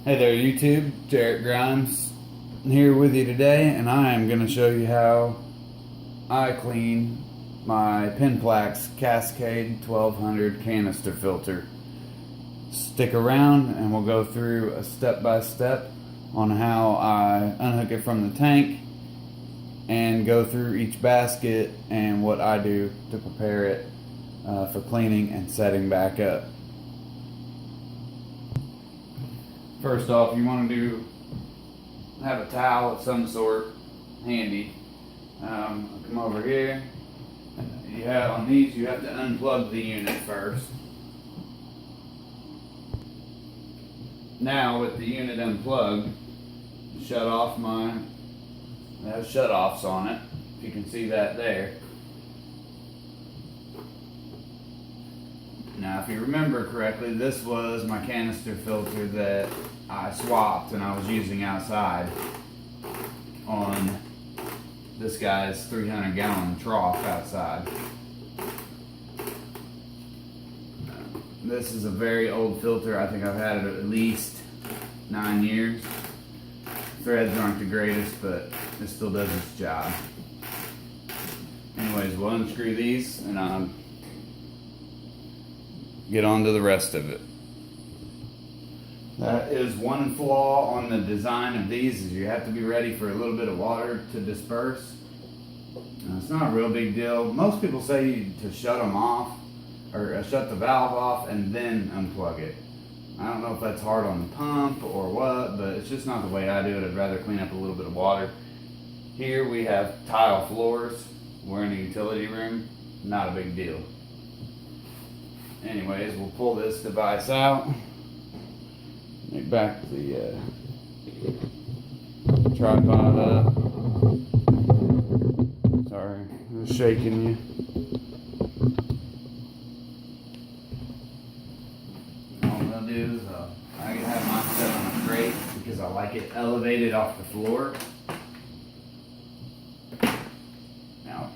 Hey there YouTube, Jarrett Grimes here with you today, and I am going to show you how I clean my Penn-Plax Cascade 1200 canister filter. Stick around and we'll go through a step-by-step on how I unhook it from the tank and go through each basket and what I do to prepare it for cleaning and setting back up. First off, you want to have a towel of some sort handy. I'll come over here. On these, you have to unplug the unit first. Now, with the unit unplugged, shut off it has shut-offs on it. If you can see that there. Now, if you remember correctly, this was my canister filter that I swapped and I was using outside on this guy's 300-gallon trough outside. This is a very old filter. I think I've had it at least 9 years. Threads aren't the greatest, but it still does its job. Anyways, we'll unscrew these and get on to the rest of it. That is one flaw on the design of these, is you have to be ready for a little bit of water to disperse. It's not a real big deal. Most people say to shut them off, or shut the valve off and then unplug it. I don't know if that's hard on the pump or what, but it's just not the way I do it. I'd rather clean up a little bit of water. Here we have tile floors. We're in a utility room. Not a big deal. Anyways, we'll pull this device out. Make back the tripod up. Sorry, I was shaking you. All I'm gonna do is I have mine set on a crate because I like it elevated off the floor. Now,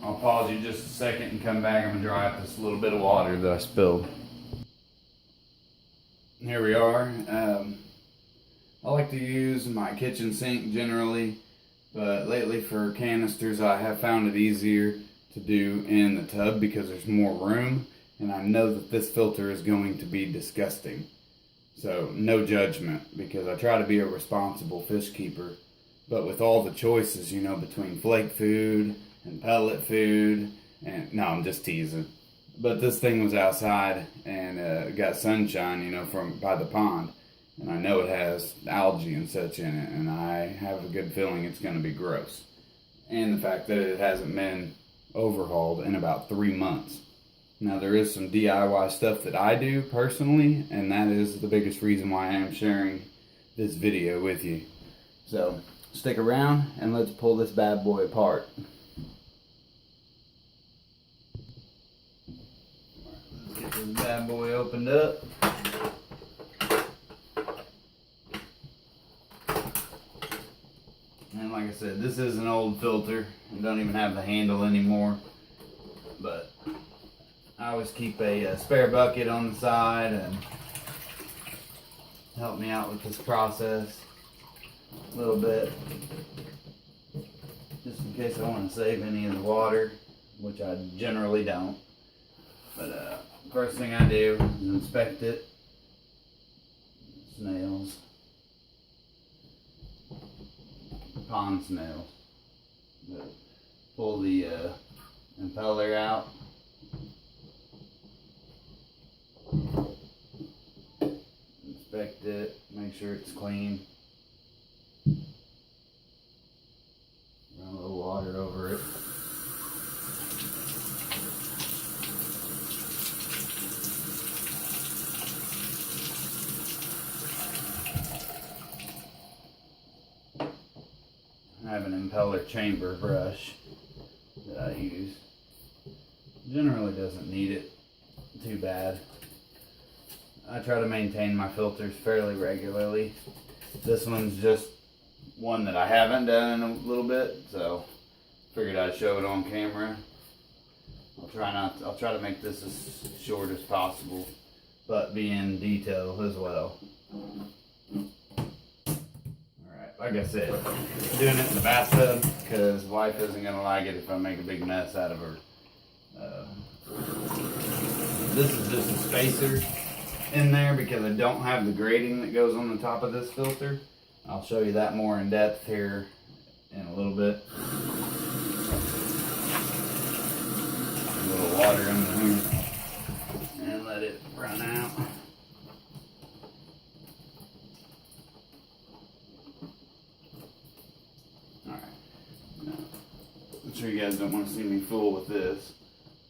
I'll pause you just a second and come back. I'm gonna dry up this little bit of water that I spilled. Here we are. I like to use my kitchen sink generally, but lately for canisters I have found it easier to do in the tub because there's more room, and I know that this filter is going to be disgusting. So no judgment, because I try to be a responsible fish keeper, but with all the choices, you know, between flake food and pellet food, and no, I'm just teasing. But this thing was outside and it got sunshine, you know, from by the pond. And I know it has algae and such in it, and I have a good feeling it's going to be gross. And the fact that it hasn't been overhauled in about 3 months. Now, there is some DIY stuff that I do personally, and that is the biggest reason why I am sharing this video with you. So, stick around and let's pull this bad boy apart. Get this bad boy opened up. And like I said, this is an old filter. I don't even have the handle anymore. But I always keep a spare bucket on the side and help me out with this process a little bit. Just in case I want to save any of the water, which I generally don't. But first thing I do is inspect it. Snails. Pond snails. Pull the impeller out. Inspect it. Make sure it's clean. Run a little water over it. I have an impeller chamber brush that I use. Generally doesn't need it too bad. I try to maintain my filters fairly regularly. This one's just one that I haven't done in a little bit, so figured I'd show it on camera. I'll try to make this as short as possible, but be in detail as well. like I said, doing it in the bathtub because wife isn't gonna like it if I make a big mess out of her. This is just a spacer in there because I don't have the grating that goes on the top of this filter. I'll show you that more in depth here in a little bit. A little water in here and let it run out. Alright, I'm sure you guys don't want to see me fool with this,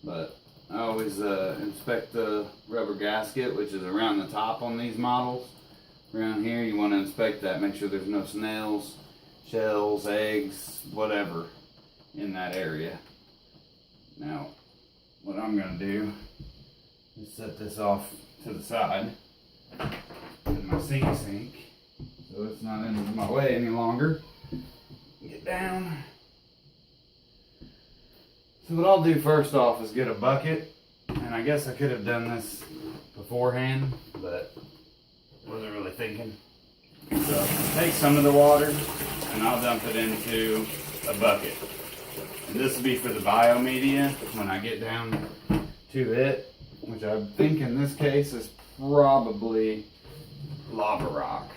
but I always inspect the rubber gasket, which is around the top on these models. Around here, you want to inspect that, make sure there's no snails, shells, eggs, whatever in that area. Now, what I'm going to do is set this off to the side in my sink so it's not in my way any longer. Get down. So what I'll do first off is get a bucket, and I guess I could have done this beforehand, but wasn't really thinking. So take some of the water and I'll dump it into a bucket. And this will be for the biomedia when I get down to it, which I think in this case is probably lava rock.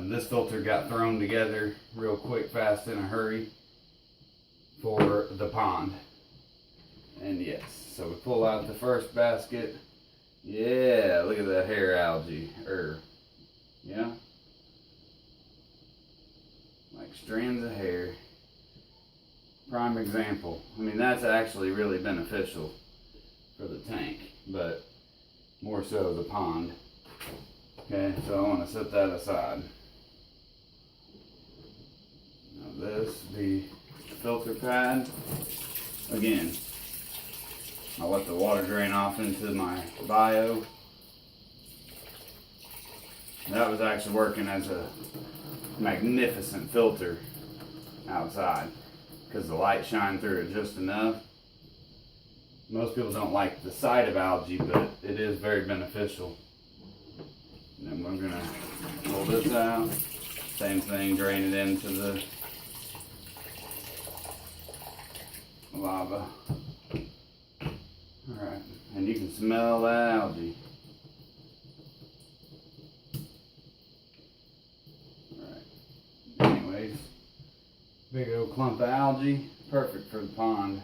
This filter got thrown together real quick, fast, in a hurry for the pond. And yes, so we pull out the first basket. Yeah, look at that hair algae, yeah, like strands of hair. Prime example. I mean, that's actually really beneficial for the tank, but more so the pond. Okay, so I want to set that aside. Now this, the filter pad, again, I'll let the water drain off into my bio. That was actually working as a magnificent filter outside because the light shined through it just enough. Most people don't like the sight of algae, but it is very beneficial. And then we're gonna pull this out. Same thing, drain it into the lava. Alright, and you can smell that algae. Alright, anyways, big old clump of algae, perfect for the pond.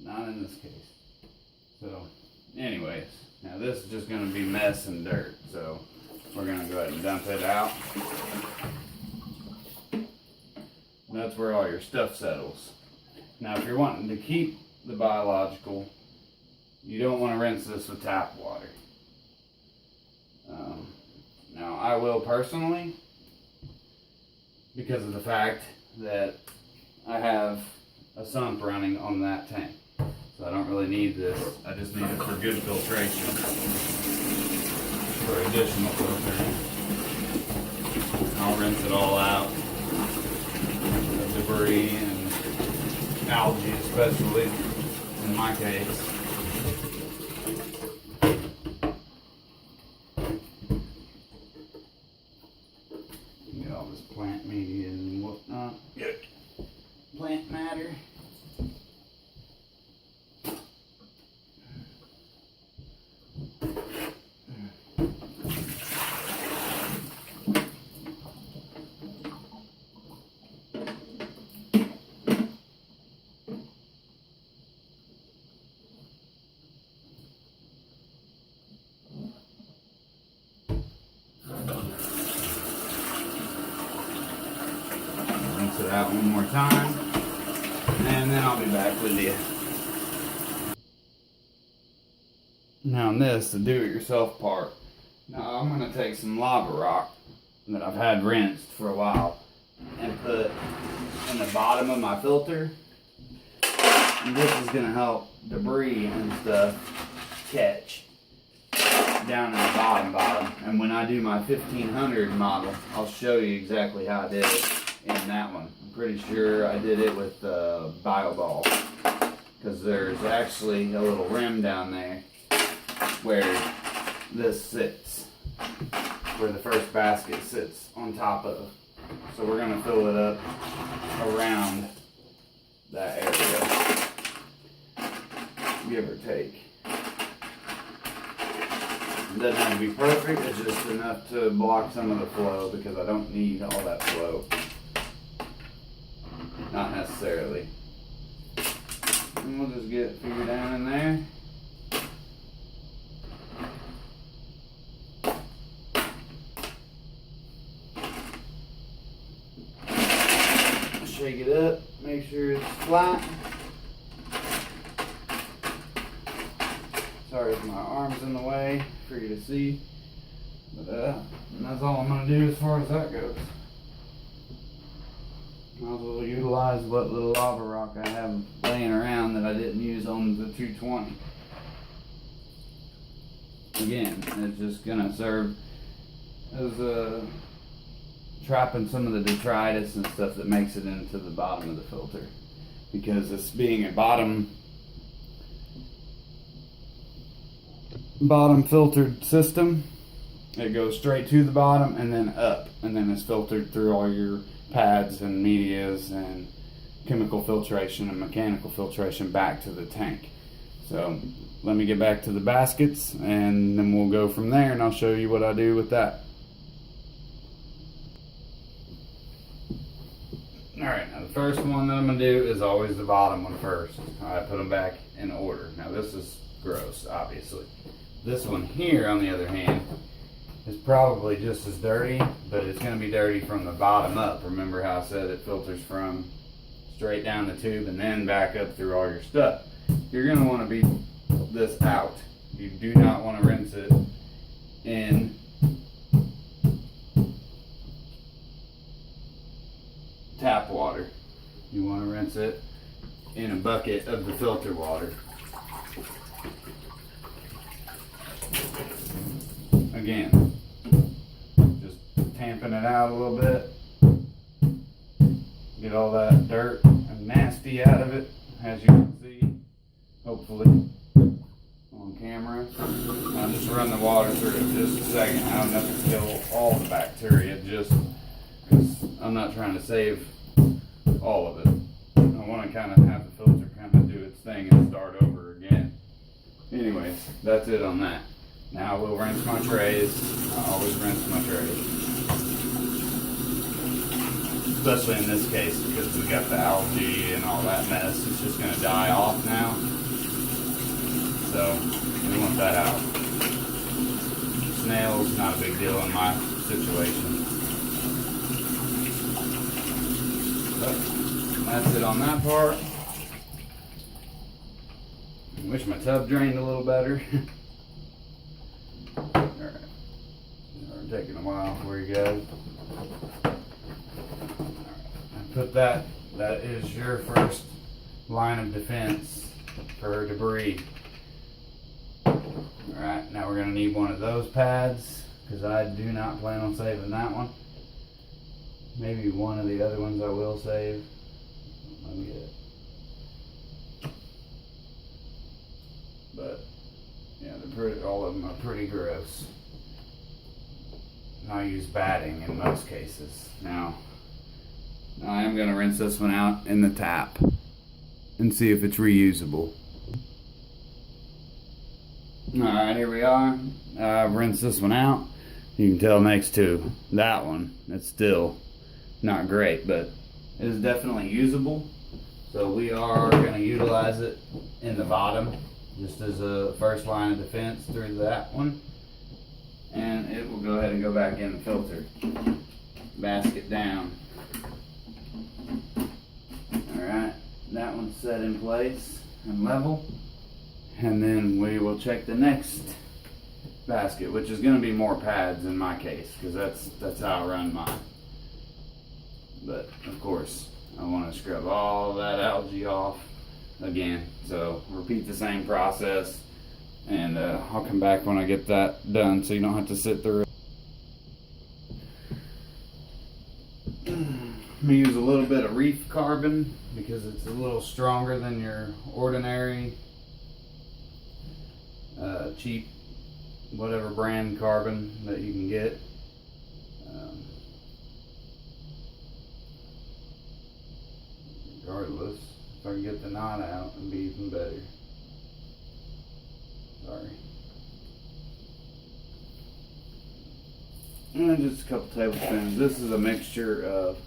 Not in this case. So, anyways, now this is just going to be mess and dirt, so we're going to go ahead and dump it out. That's where all your stuff settles. Now if you're wanting to keep the biological, you don't want to rinse this with tap water. Now I will personally, because of the fact that I have a sump running on that tank. So I don't really need this, I just need it for good filtration, for additional filtering. I'll rinse it all out. Debris and algae, especially in my case. Get all this plant media and whatnot. Good. Plant matter. Rinse it out one more time, and then I'll be back with you. Now in this, the do-it-yourself part, now I'm going to take some lava rock that I've had rinsed for a while and put in the bottom of my filter. And this is going to help debris and stuff catch down in the bottom. And when I do my 1500 model, I'll show you exactly how I did it in that one. I'm pretty sure I did it with BioBall, because because there's actually a little rim down there where this sits, where the first basket sits on top of. So we're going to fill it up around that area, give or take. It doesn't have to be perfect, it's just enough to block some of the flow, because I don't need all that flow. Not necessarily. And we'll just get a few down in there. Shake it up, make sure it's flat. Sorry if my arm's in the way for you to see. But and that's all I'm going to do as far as that goes. Might as well utilize what little lava rock I have laying around that I didn't use on the 220. Again, it's just going to serve as trapping some of the detritus and stuff that makes it into the bottom of the filter. Because this being a bottom filtered system, it goes straight to the bottom and then up, and then it's filtered through all your pads and medias and chemical filtration and mechanical filtration back to the tank. So let me get back to the baskets and then we'll go from there, and I'll show you what I do with that. Alright, now the first one that I'm going to do is always the bottom one first. I put them back in order. Now this is gross, obviously. This one here, on the other hand, is probably just as dirty, but it's going to be dirty from the bottom up. Remember how I said it filters from straight down the tube and then back up through all your stuff. You're going to want to beat this out. You do not want to rinse it in tap water. You want to rinse it in a bucket of the filter water. Again, just tamping it out a little bit. Get all that dirt and nasty out of it, as you can see, hopefully, on camera. I'll just run the water through it just a second. I don't have to kill all the bacteria, just because I'm not trying to save all of it. I want to kind of have the filter kind of do its thing and start over again. Anyways, that's it on that. Now we'll rinse my trays. I always rinse my trays. Especially in this case, because we got the algae and all that mess. It's just going to die off now. So we want that out. Snails, not a big deal in my situation. But that's it on that part. I wish my tub drained a little better. Alright. Taking a while for you guys. Alright. Put that is your first line of defense for debris. Alright, now we're going to need one of those pads, because I do not plan on saving that one. Maybe one of the other ones I will save. Let me get it. But yeah, all of them are pretty gross. I use batting in most cases. Now I am going to rinse this one out in the tap and see if it's reusable. Alright, here we are. I've rinsed this one out. You can tell next to that one, it's still not great, but it is definitely usable. So we are going to utilize it in the bottom, just as a first line of defense through that one. And it will go ahead and go back in the filter. Basket down. Alright, that one's set in place and level. And then we will check the next basket, which is going to be more pads in my case, because that's how I run mine. But of course, I want to scrub all that algae off again. So repeat the same process, and I'll come back when I get that done, so you don't have to sit through it. I'm going to use a little bit of reef carbon because it's a little stronger than your ordinary cheap whatever brand carbon that you can get. Regardless, if I can get the knot out, it'd be even better. Sorry. And just a couple tablespoons. This is a mixture of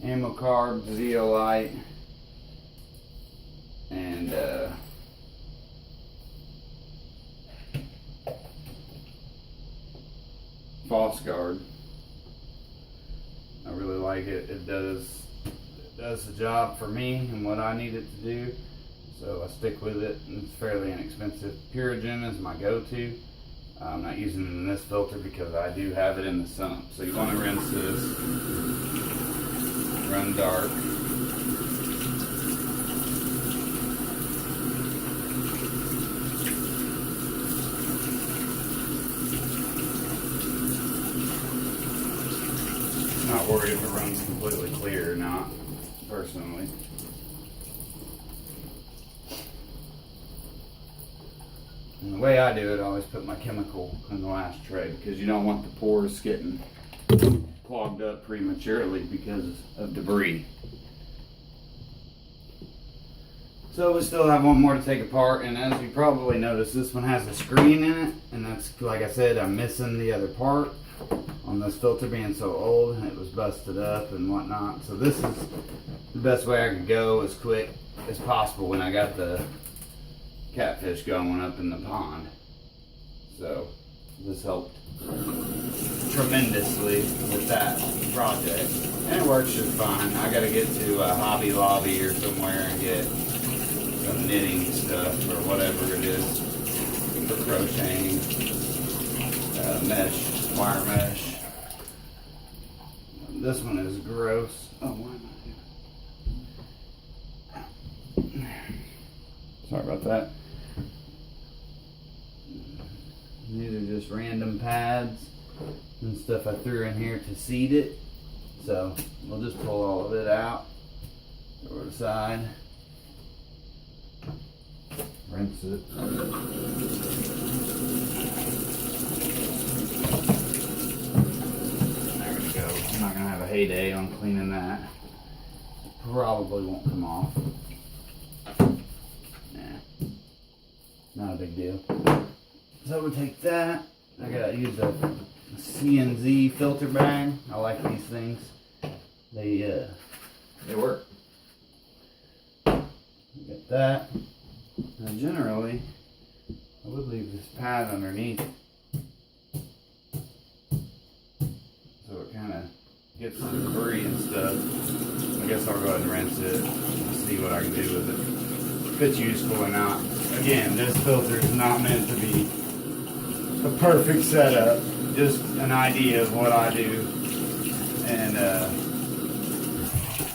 Amocarb, zeolite, and Phosgard. I really like it. It does the job for me and what I need it to do, so I stick with it, and it's fairly inexpensive. Purigen is my go-to. I'm not using it in this filter because I do have it in the sump. So you want to rinse this, run dark. Not worried if it runs completely clear or not, personally. And the way I do it, I always put my chemical in the last tray because you don't want the pores getting clogged up prematurely because of debris. So we still have one more to take apart, and as you probably noticed, this one has a screen in it, and that's, like I said, I'm missing the other part on this filter being so old. It was busted up and whatnot. So this is the best way I could go as quick as possible when I got the catfish going up in the pond. So this helped tremendously with that project, and it works just fine. I gotta get to Hobby Lobby or somewhere and get some knitting stuff or whatever it is for crocheting, mesh, wire mesh. This one is gross. Oh, why am I? Sorry about that. These are just random pads and stuff I threw in here to seed it. So we'll just pull all of it out, throw it aside, rinse it. There we go. I'm not gonna have a heyday on cleaning that. It probably won't come off. Nah, not a big deal. So we take that. I gotta use a CNZ filter bag. I like these things. They work. Get that. Now generally, I would leave this pad underneath, so it kind of gets the debris and stuff. I guess I'll go ahead and rinse it and see what I can do with it. If it's useful or not. Again, this filter is not meant to be a perfect setup, just an idea of what I do, and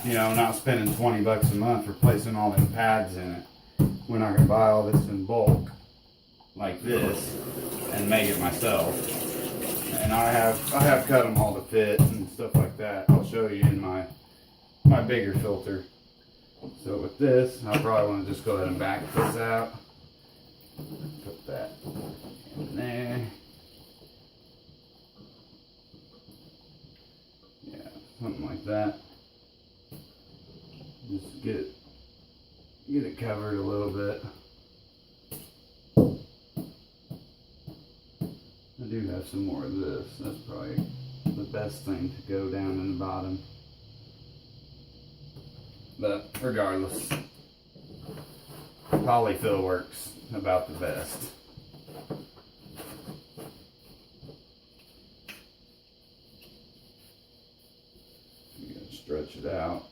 you know, not spending 20 bucks a month replacing all them pads in it. We're not gonna buy all this in bulk like this and make it myself. And I have cut them all to fit and stuff like that. I'll show you in my bigger filter. So with this, I probably want to just go ahead and back this out. Put that in there. Yeah, something like that. Just get it covered a little bit. I do have some more of this. That's probably the best thing to go down in the bottom. But regardless, polyfill works about the best. You gotta stretch it out.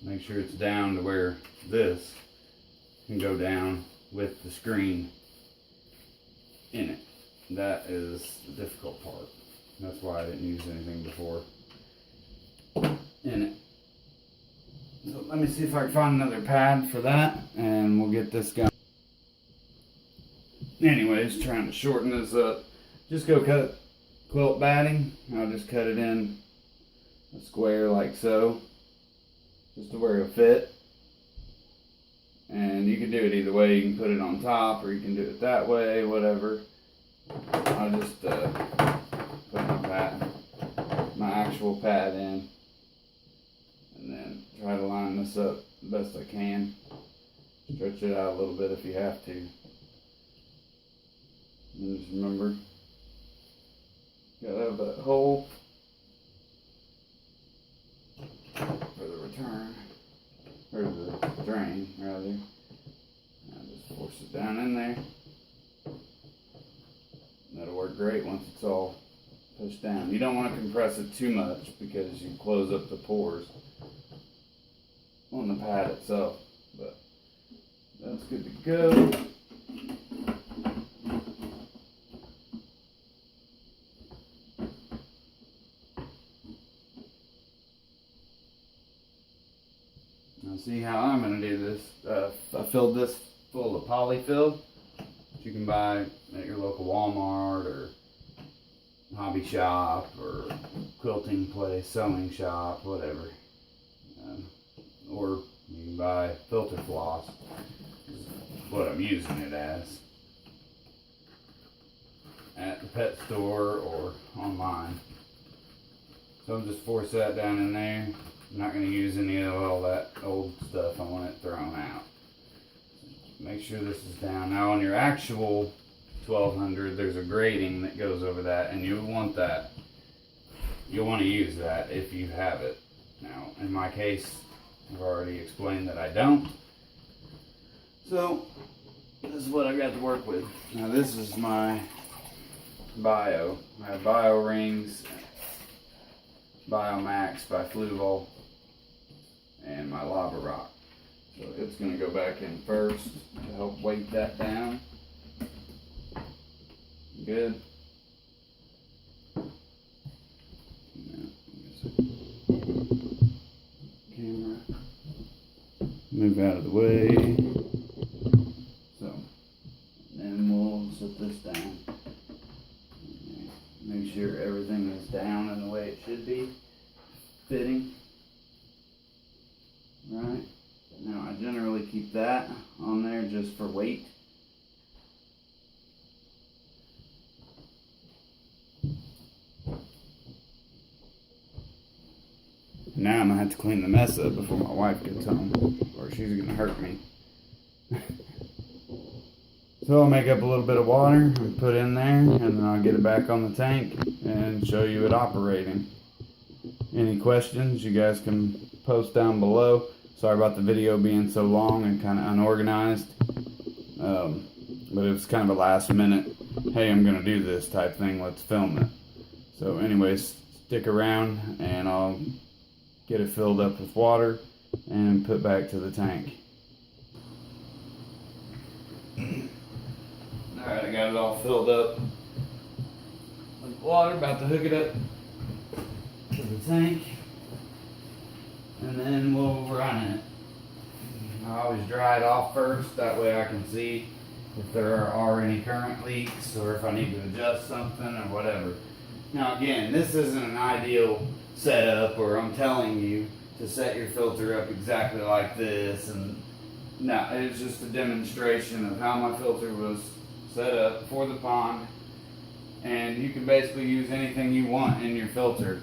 Make sure it's down to where this can go down with the screen in it. That is the difficult part. That's why I didn't use anything before in it. So let me see if I can find another pad for that, and we'll get this going. anyways, trying to shorten this up. Just go cut quilt batting. I'll just cut it in a square like so, just to where it'll fit. And you can do it either way. You can put it on top, or you can do it that way, whatever. I'll just put my actual pad in, and then try to line this up the best I can. Stretch it out a little bit if you have to. And just remember, gotta have that hole for the return, or the drain rather. I'll just force it down in there. That'll work great once it's all pushed down. You don't want to compress it too much because you close up the pores on the pad itself. But that's good to go. Now see how I'm going to do this. I filled this full of polyfill, which you can buy at your local Walmart or hobby shop or quilting place, sewing shop, whatever. Or you can buy filter floss, is what I'm using it as, at the pet store or online. So I'll just force that down in there. I'm not going to use any of all that old stuff. I want it thrown out. Make sure this is down. Now on your actual 1200, there's a grating that goes over that, and you'll want that. You'll want to use that if you have it. Now, in my case, I've already explained that I don't. So, this is what I got to work with. Now this is my Bio. I have Bio rings, Biomax by Fluval, and my lava rock. So it's going to go back in first to help weight that down. Good. Camera. Move out of the way. So, then we'll set this down. Make sure everything is down in the way it should be. Fitting. Right. Now I generally keep that on there just for weight. Now I'm gonna have to clean the mess up before my wife gets home, or she's gonna hurt me. So I'll make up a little bit of water and put in there, and then I'll get it back on the tank and show you it operating. Any questions, you guys can post down below. Sorry about the video being so long and kind of unorganized, but it was kind of a last minute, hey, I'm gonna do this type thing, let's film it. So anyways, stick around and I'll get it filled up with water and put back to the tank. Alright, I got it all filled up with water, about to hook it up to the tank, and then we'll run it. I always dry it off first, that way I can see if there are any current leaks or if I need to adjust something or whatever. Now again, this isn't an ideal setup, or I'm telling you to set your filter up exactly like this, and no, it's just a demonstration of how my filter was set up for the pond. And you can basically use anything you want in your filter,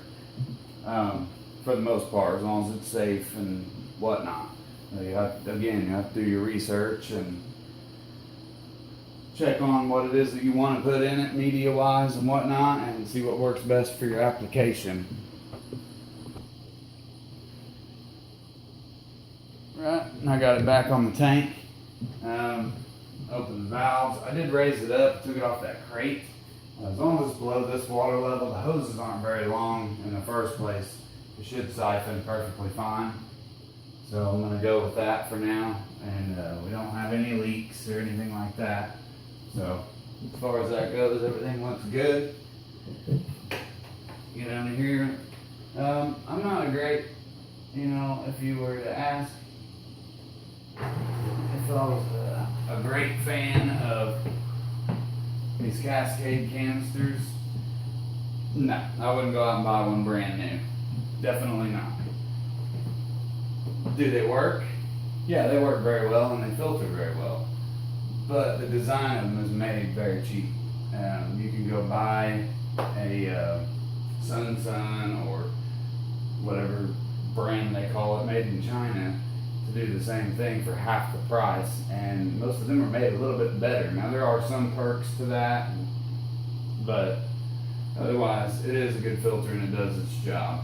for the most part, as long as it's safe and whatnot. You have to do your research and check on what it is that you want to put in it media wise and whatnot, and see what works best for your application. Right, and I got it back on the tank. Open the valves. I did raise it up, took it off that crate. As long as it's below this water level, the hoses aren't very long in the first place. It should siphon perfectly fine. So I'm going to go with that for now. And we don't have any leaks or anything like that. So as far as that goes, everything looks good. Get under here. I'm not a great, if you were to ask, if I was a great fan of These Cascade canisters, no, I wouldn't go out and buy one brand new. Definitely not. Do they work? Yeah, they work very well and they filter very well. But the design of them is made very cheap. You can go buy a Sun or whatever brand they call it, made in China, to do the same thing for half the price, and most of them are made a little bit better. Now there are some perks to that, but otherwise it is a good filter and it does its job.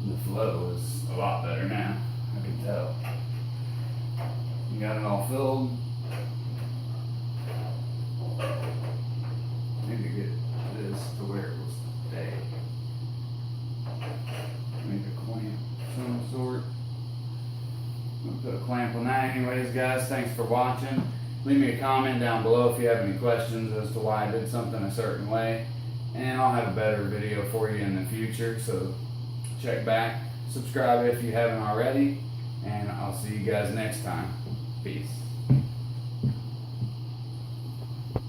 The flow is a lot better now, I can tell. You got it all filled. I need to get this to where it will stay. Make a clamp of some sort. I'm gonna put a clamp on that. Anyways, guys, thanks for watching. Leave me a comment down below if you have any questions as to why I did something a certain way. And I'll have a better video for you in the future. So check back, subscribe if you haven't already, and I'll see you guys next time. Peace.